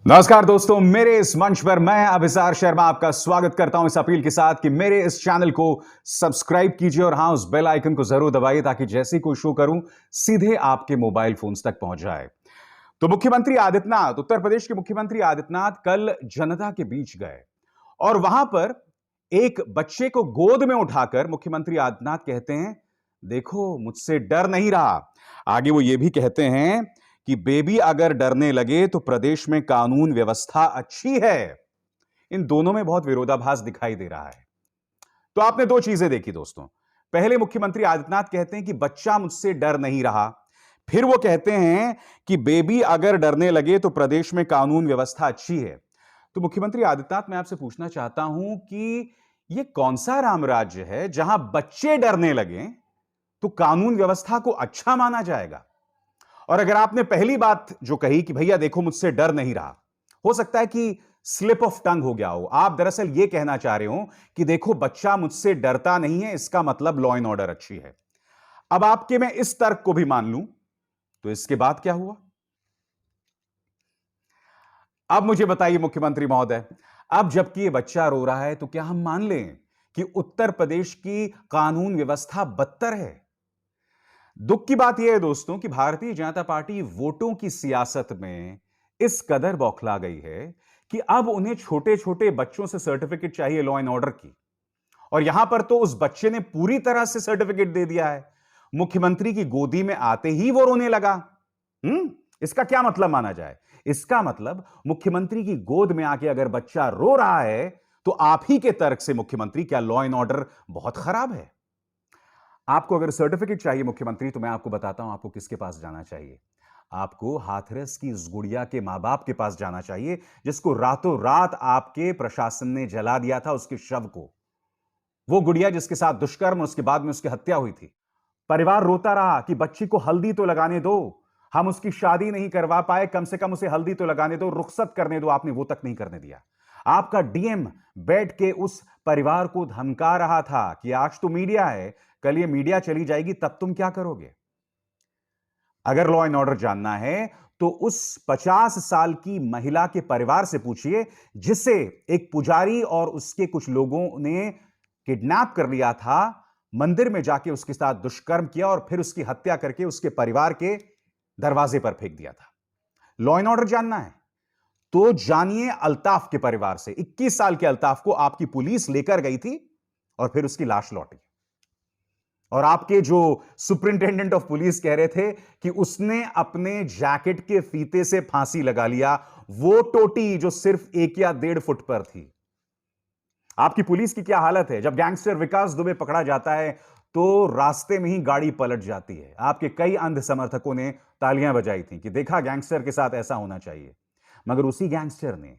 नमस्कार दोस्तों, मेरे इस मंच पर मैं अभिसार शर्मा आपका स्वागत करता हूं इस अपील के साथ कि मेरे इस चैनल को सब्सक्राइब कीजिए और हां, उस बेल आइकन को जरूर दबाइए ताकि जैसे ही कोई शो करूं सीधे आपके मोबाइल फोन्स तक पहुंच जाए। तो मुख्यमंत्री आदित्यनाथ, उत्तर प्रदेश के मुख्यमंत्री आदित्यनाथ कल जनता के बीच गए और वहां पर एक बच्चे को गोद में उठाकर मुख्यमंत्री आदित्यनाथ कहते हैं, देखो मुझसे डर नहीं रहा। आगे वो ये भी कहते हैं कि बेबी अगर डरने लगे तो प्रदेश में कानून व्यवस्था अच्छी है। इन दोनों में बहुत विरोधाभास दिखाई दे रहा है। तो आपने दो चीजें देखी दोस्तों। पहले मुख्यमंत्री आदित्यनाथ कहते हैं कि बच्चा मुझसे डर नहीं रहा, फिर वो कहते हैं कि बेबी अगर डरने लगे तो प्रदेश में कानून व्यवस्था अच्छी है। तो मुख्यमंत्री आदित्यनाथ, मैं आपसे पूछना चाहता हूं कि यह कौन सा राम राज्य है जहां बच्चे डरने लगे तो कानून व्यवस्था को अच्छा माना जाएगा? और अगर आपने पहली बात जो कही कि भैया देखो मुझसे डर नहीं रहा, हो सकता है कि स्लिप ऑफ टंग हो गया हो। आप दरअसल यह कहना चाह रहे हो कि देखो बच्चा मुझसे डरता नहीं है, इसका मतलब लॉ एंड ऑर्डर अच्छी है। अब आपके मैं इस तर्क को भी मान लूं तो इसके बाद क्या हुआ? अब मुझे बताइए मुख्यमंत्री महोदय, अब जबकि ये बच्चा रो रहा है तो क्या हम मान लें कि उत्तर प्रदेश की कानून व्यवस्था बदतर है? दुख की बात यह है दोस्तों कि भारतीय जनता पार्टी वोटों की सियासत में इस कदर बौखला गई है कि अब उन्हें छोटे छोटे बच्चों से सर्टिफिकेट चाहिए लॉ एंड ऑर्डर की। और यहां पर तो उस बच्चे ने पूरी तरह से सर्टिफिकेट दे दिया है। मुख्यमंत्री की गोदी में आते ही वो रोने लगा। इसका क्या मतलब माना जाए? इसका मतलब मुख्यमंत्री की गोद में आके अगर बच्चा रो रहा है तो आप ही के तर्क से मुख्यमंत्री, क्या लॉ एंड ऑर्डर बहुत खराब है? आपको अगर सर्टिफिकेट चाहिए मुख्यमंत्री, तो मैं आपको बताता हूं आपको किसके पास जाना चाहिए। आपको हाथरस की उस गुड़िया के मां बाप के पास जाना चाहिए जिसको रातों रात आपके प्रशासन ने जला दिया था, उसके शव को। वो गुड़िया जिसके साथ दुष्कर्म, उसके बाद में उसकी हत्या हुई थी। परिवार रोता रहा कि बच्ची को हल्दी तो लगाने दो, हम उसकी शादी नहीं करवा पाए, कम से कम उसे हल्दी तो लगाने दो, रुखसत करने दो। आपने वो तक नहीं करने दिया। आपका डीएम बैठ के उस परिवार को धमका रहा था कि आज तो मीडिया है, कल ये मीडिया चली जाएगी, तब तुम क्या करोगे? अगर लॉ एंड ऑर्डर जानना है तो उस 50 साल की महिला के परिवार से पूछिए जिसे एक पुजारी और उसके कुछ लोगों ने किडनैप कर लिया था, मंदिर में जाके उसके साथ दुष्कर्म किया और फिर उसकी हत्या करके उसके परिवार के दरवाजे पर फेंक दिया था। लॉ एंड ऑर्डर जानना है तो जानिए अल्ताफ के परिवार से। 21 साल के अल्ताफ को आपकी पुलिस लेकर गई थी और फिर उसकी लाश लौटी। और आपके जो सुपरिंटेंडेंट ऑफ पुलिस कह रहे थे कि उसने अपने जैकेट के फीते से फांसी लगा लिया, वो टोटी जो सिर्फ 1 या 1.5 फुट पर थी। आपकी पुलिस की क्या हालत है? जब गैंगस्टर विकास दुबे पकड़ा जाता है तो रास्ते में ही गाड़ी पलट जाती है। आपके कई अंध समर्थकों ने तालियां बजाई थी कि देखा, गैंगस्टर के साथ ऐसा होना चाहिए। मगर उसी गैंगस्टर ने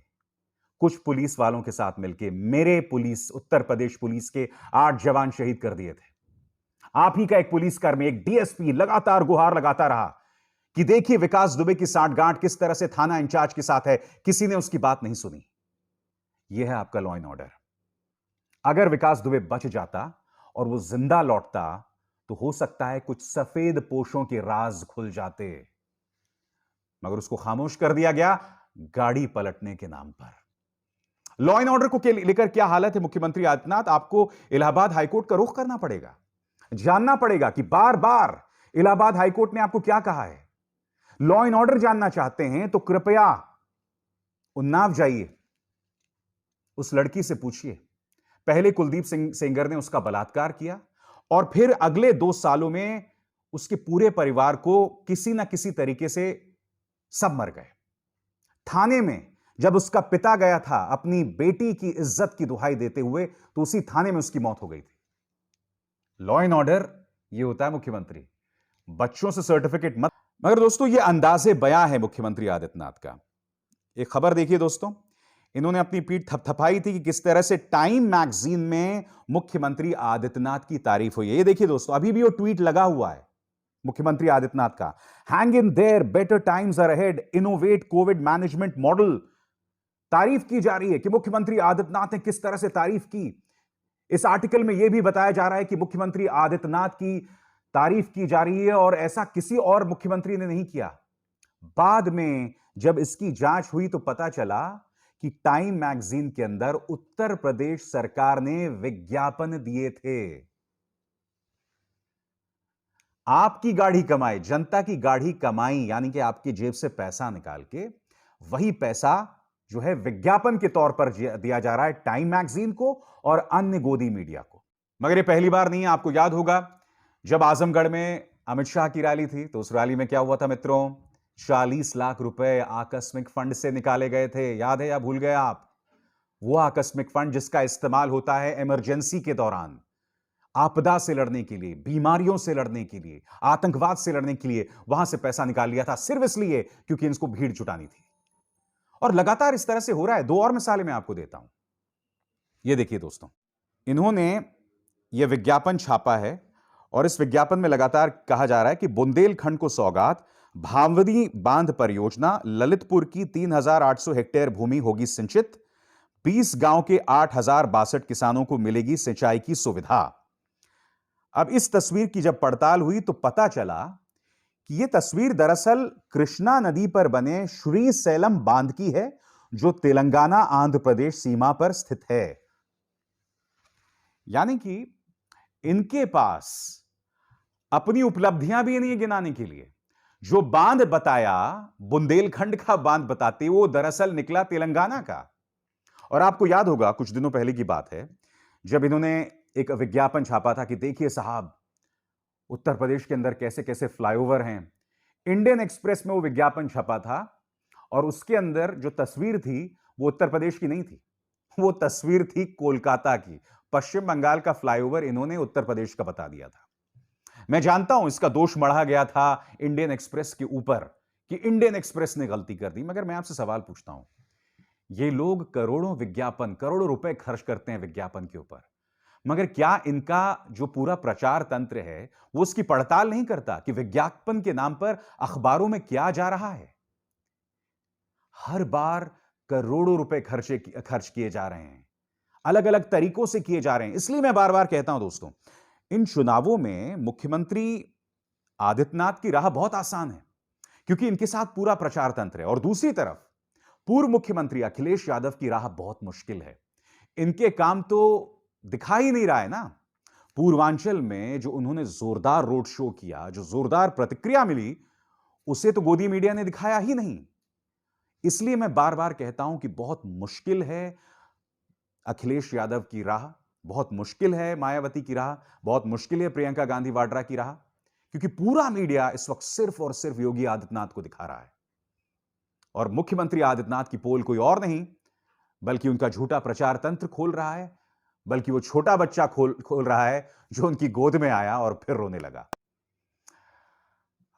कुछ पुलिस वालों के साथ मिलकर मेरे पुलिस, उत्तर प्रदेश पुलिस के 8 जवान शहीद कर दिए थे। आप ही का एक पुलिसकर्मी, एक डीएसपी लगातार गुहार लगाता रहा कि देखिए विकास दुबे की सांठगांठ किस तरह से थाना इंचार्ज के साथ है, किसी ने उसकी बात नहीं सुनी। यह है आपका लॉ एंड ऑर्डर। अगर विकास दुबे बच जाता और वो जिंदा लौटता तो हो सकता है कुछ सफेद पोशों के राज खुल जाते, मगर उसको खामोश कर दिया गया गाड़ी पलटने के नाम पर। लॉ एंड ऑर्डर को लेकर क्या हालत है मुख्यमंत्री आदित्यनाथ, आपको इलाहाबाद हाईकोर्ट का रुख करना पड़ेगा। जानना पड़ेगा कि बार बार इलाहाबाद हाईकोर्ट ने आपको क्या कहा है। लॉ एंड ऑर्डर जानना चाहते हैं तो कृपया उन्नाव जाइए, उस लड़की से पूछिए। पहले कुलदीप सिंह सेंगर ने उसका बलात्कार किया और फिर अगले 2 सालों में उसके पूरे परिवार को किसी ना किसी तरीके से सब मर गए। थाने में जब उसका पिता गया था अपनी बेटी की इज्जत की दुहाई देते हुए, तो उसी थाने में उसकी मौत हो गई थी। लॉ एंड ऑर्डर ये होता है मुख्यमंत्री, बच्चों से सर्टिफिकेट मत। मगर दोस्तों ये अंदाजे बयां है मुख्यमंत्री आदित्यनाथ का। एक खबर देखिए दोस्तों, इन्होंने अपनी पीठ थपथपाई थी कि किस तरह से टाइम मैगजीन में मुख्यमंत्री आदित्यनाथ की तारीफ हुई है। ये देखिए दोस्तों, अभी भी वो ट्वीट लगा हुआ है मुख्यमंत्री आदित्यनाथ का, hang in there, better times are ahead, innovate covid management model. तारीफ की जा रही है कि मुख्यमंत्री आदित्यनाथ ने किस तरह से तारीफ की। इस आर्टिकल में यह भी बताया जा रहा है कि मुख्यमंत्री आदित्यनाथ की तारीफ की जा रही है और ऐसा किसी और मुख्यमंत्री ने नहीं किया। बाद में जब इसकी जांच हुई तो पता चला कि टाइम मैगजीन के अंदर उत्तर प्रदेश सरकार ने विज्ञापन दिए थे। आपकी गाढ़ी कमाई, जनता की गाढ़ी कमाई, यानी कि आपकी जेब से पैसा निकाल के वही पैसा जो है विज्ञापन के तौर पर दिया जा रहा है टाइम मैगजीन को और अन्य गोदी मीडिया को। मगर ये पहली बार नहीं है। आपको याद होगा जब आजमगढ़ में अमित शाह की रैली थी तो उस रैली में क्या हुआ था मित्रों? 40 लाख रुपए आकस्मिक फंड से निकाले गए थे। याद है या भूल गए आप? वो आकस्मिक फंड जिसका इस्तेमाल होता है इमरजेंसी के दौरान, आपदा से लड़ने के लिए, बीमारियों से लड़ने के लिए, आतंकवाद से लड़ने के लिए वहां से पैसा निकाल लिया था सिर्फ इसलिए क्योंकि इनको भीड़ जुटानी थी। और लगातार इस तरह से हो रहा है। 2 और मिसालें मैं आपको देता हूं। ये देखिए दोस्तों, इन्होंने यह विज्ञापन छापा है और इस विज्ञापन में लगातार कहा जा रहा है कि बुंदेलखंड को सौगात, भामवती बांध परियोजना, ललितपुर की 3800 हेक्टेयर भूमि होगी सिंचित, 20 गांव के 8062 किसानों को मिलेगी सिंचाई की सुविधा। अब इस तस्वीर की जब पड़ताल हुई तो पता चला कि यह तस्वीर दरअसल कृष्णा नदी पर बने श्री सैलम बांध की है जो तेलंगाना आंध्र प्रदेश सीमा पर स्थित है। यानी कि इनके पास अपनी उपलब्धियां भी नहीं गिनाने के लिए। जो बांध बताया, बुंदेलखंड का बांध बताते, वो दरअसल निकला तेलंगाना का। और आपको याद होगा कुछ दिनों पहले की बात है जब इन्होंने एक विज्ञापन छापा था कि देखिए साहब, उत्तर प्रदेश के अंदर कैसे कैसे फ्लाईओवर हैं। इंडियन एक्सप्रेस में वो विज्ञापन छपा था और उसके अंदर जो तस्वीर थी वो उत्तर प्रदेश की नहीं थी, वो तस्वीर थी कोलकाता की। पश्चिम बंगाल का फ्लाईओवर इन्होंने उत्तर प्रदेश का बता दिया था। मैं जानता हूं इसका दोष मढ़ा गया था इंडियन एक्सप्रेस के ऊपर कि इंडियन एक्सप्रेस ने गलती कर दी। मगर मैं आपसे सवाल पूछता हूं, ये लोग करोड़ों विज्ञापन, करोड़ों रुपए खर्च करते हैं विज्ञापन के ऊपर, मगर क्या इनका जो पूरा प्रचार तंत्र है वो उसकी पड़ताल नहीं करता कि विज्ञापन के नाम पर अखबारों में क्या जा रहा है? हर बार करोड़ों रुपए खर्च किए जा रहे हैं, अलग अलग तरीकों से किए जा रहे हैं। इसलिए मैं बार बार कहता हूं दोस्तों, इन चुनावों में मुख्यमंत्री आदित्यनाथ की राह बहुत आसान है क्योंकि इनके साथ पूरा प्रचार तंत्र है। और दूसरी तरफ पूर्व मुख्यमंत्री अखिलेश यादव की राह बहुत मुश्किल है। इनके काम तो दिखा ही नहीं रहा है ना। पूर्वांचल में जो उन्होंने जोरदार रोड शो किया, जो जोरदार प्रतिक्रिया मिली, उसे तो गोदी मीडिया ने दिखाया ही नहीं। इसलिए मैं बार बार कहता हूं कि बहुत मुश्किल है अखिलेश यादव की राह, बहुत मुश्किल है मायावती की राह, बहुत मुश्किल है प्रियंका गांधी वाड्रा की राह, क्योंकि पूरा मीडिया इस वक्त सिर्फ और सिर्फ योगी आदित्यनाथ को दिखा रहा है। और मुख्यमंत्री आदित्यनाथ की पोल कोई और नहीं बल्कि उनका झूठा प्रचार तंत्र खोल रहा है, बल्कि वो छोटा बच्चा खोल रहा है जो उनकी गोद में आया और फिर रोने लगा।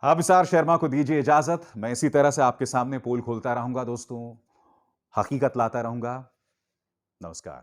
अभिसार शर्मा को दीजिए इजाजत। मैं इसी तरह से आपके सामने पोल खोलता रहूंगा दोस्तों, हकीकत लाता रहूंगा। नमस्कार।